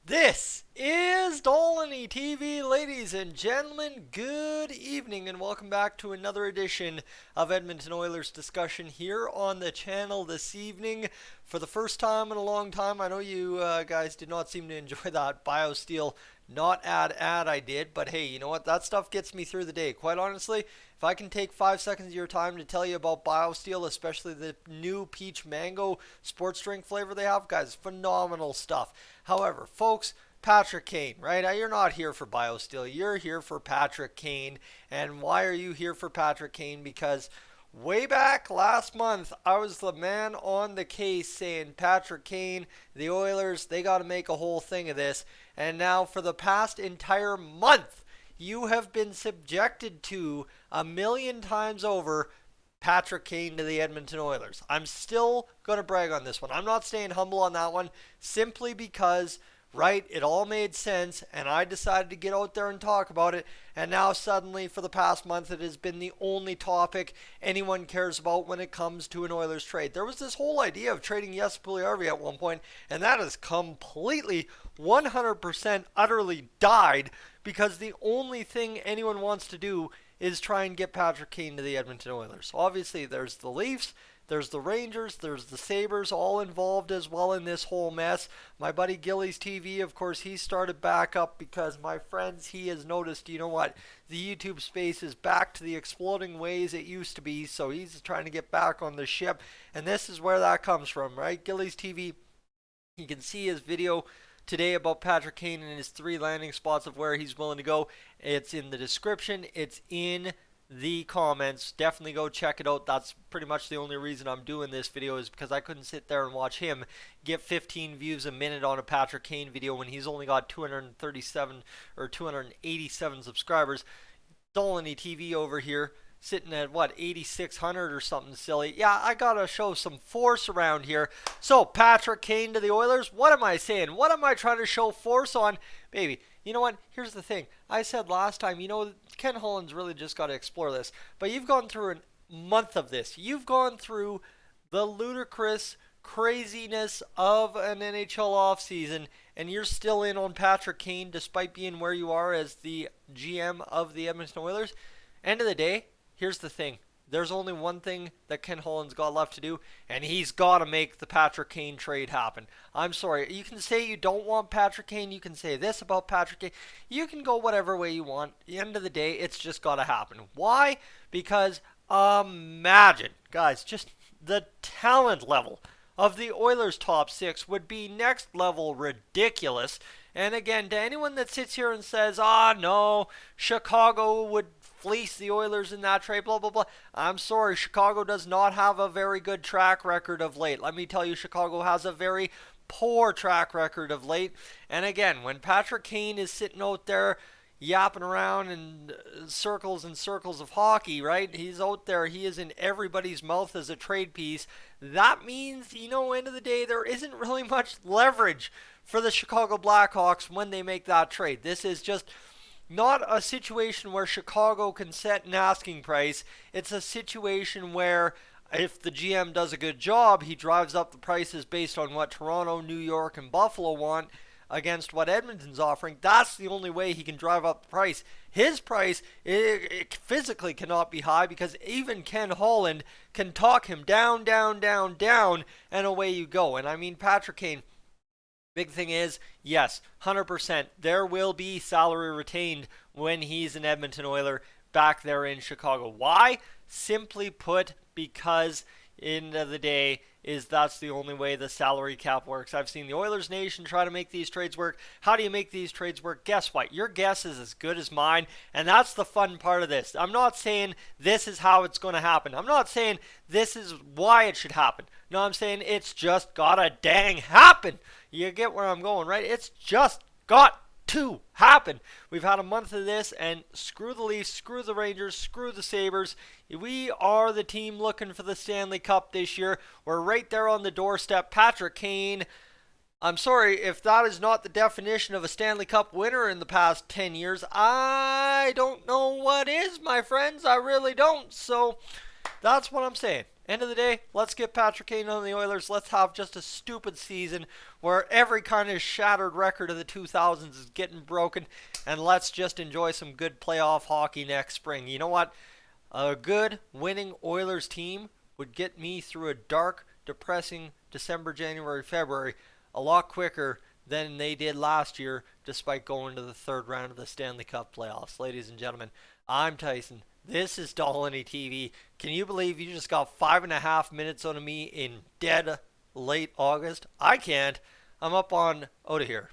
This is Dolany TV, ladies and gentlemen. Good evening, and welcome back to another edition of Edmonton Oilers discussion here on the channel this evening. For the first time in a long time, I know you guys did not seem to enjoy that BioSteel not ad I did, but hey, you know what? That stuff gets me through the day. Quite honestly, if I can take 5 seconds of your time to tell you about BioSteel, especially the new peach mango sports drink flavor they have, guys, phenomenal stuff. However, folks, Patrick Kane, right? You're not here for BioSteel. You're here for Patrick Kane. And why are you here for Patrick Kane? Because way back last month, I was the man on the case saying Patrick Kane, the Oilers, they got to make a whole thing of this. And now for the past entire month, you have been subjected to a million times over Patrick Kane to the Edmonton Oilers. I'm still going to brag on this one. I'm not staying humble on that one simply because, right, it all made sense and I decided to get out there and talk about it. And now suddenly for the past month it has been the only topic anyone cares about when it comes to an Oilers trade. There was this whole idea of trading Jesse Puljujarvi at one point, and that has completely 100% utterly died because the only thing anyone wants to do is try and get Patrick Kane to the Edmonton Oilers. Obviously, there's the Leafs, there's the Rangers, there's the Sabres, all involved as well in this whole mess. My buddy Gillies TV, of course, he started back up because, my friends, he has noticed, you know what, the YouTube space is back to the exploding ways it used to be, so he's trying to get back on the ship, and this is where that comes from, right? Gillies TV, you can see his video today about Patrick Kane and his 3 landing spots of where he's willing to go. It's in the description. It's in the comments. Definitely go check it out. That's pretty much the only reason I'm doing this video, is because I couldn't sit there and watch him get 15 views a minute on a Patrick Kane video when he's only got 237 or 287 subscribers. Dolany TV over here sitting at what, 8,600 or something silly. Yeah, I gotta show some force around here. So Patrick Kane to the Oilers, what am I saying? What am I trying to show force on? Baby, you know what, here's the thing. I said last time, you know, Ken Holland's really just got to explore this, but you've gone through a month of this. You've gone through the ludicrous craziness of an NHL offseason, and you're still in on Patrick Kane despite being where you are as the GM of the Edmonton Oilers. End of the day, here's the thing. There's only one thing that Ken Holland's got left to do, and he's got to make the Patrick Kane trade happen. I'm sorry. You can say you don't want Patrick Kane. You can say this about Patrick Kane. You can go whatever way you want. At the end of the day, it's just got to happen. Why? Because imagine, guys, just the talent level of the Oilers' top 6 would be next level ridiculous. And again, to anyone that sits here and says, no, Chicago would fleece the Oilers in that trade, blah, blah, blah. I'm sorry, Chicago does not have a very good track record of late. Let me tell you, Chicago has a very poor track record of late. And again, when Patrick Kane is sitting out there yapping around in circles and circles of hockey, right? He's out there. He is in everybody's mouth as a trade piece. That means, you know, end of the day, there isn't really much leverage for the Chicago Blackhawks when they make that trade. This is just not a situation where Chicago can set an asking price. It's a situation where if the GM does a good job, he drives up the prices based on what Toronto, New York, and Buffalo want against what Edmonton's offering. That's the only way he can drive up the price. His price, it physically cannot be high because even Ken Holland can talk him down, down, down, down, and away you go. And I mean, Patrick Kane, big thing is, yes, 100%, there will be salary retained when he's an Edmonton Oiler back there in Chicago. Why? Simply put, because end of the day is that's the only way the salary cap works. I've seen the Oilers Nation try to make these trades work. How do you make these trades work? Guess what? Your guess is as good as mine, and that's the fun part of this. I'm not saying this is how it's going to happen. I'm not saying this is why it should happen. No, I'm saying it's just gotta dang happen. You get where I'm going, right? It's just got to happen. We've had a month of this, and screw the Leafs, screw the Rangers, screw the Sabres. We are the team looking for the Stanley Cup this year. We're right there on the doorstep. Patrick Kane, I'm sorry, if that is not the definition of a Stanley Cup winner in the past 10 years, I don't know what is, my friends. I really don't. So that's what I'm saying. End of the day, let's get Patrick Kane on the Oilers. Let's have just a stupid season where every kind of shattered record of the 2000s is getting broken, and let's just enjoy some good playoff hockey next spring. You know what? A good winning Oilers team would get me through a dark, depressing December, January, February a lot quicker than they did last year, despite going to the third round of the Stanley Cup playoffs. Ladies and gentlemen, I'm Tyson. This is Dolany TV. Can you believe you just got 5.5 minutes out of me in dead late August? I can't. I'm up on out of here.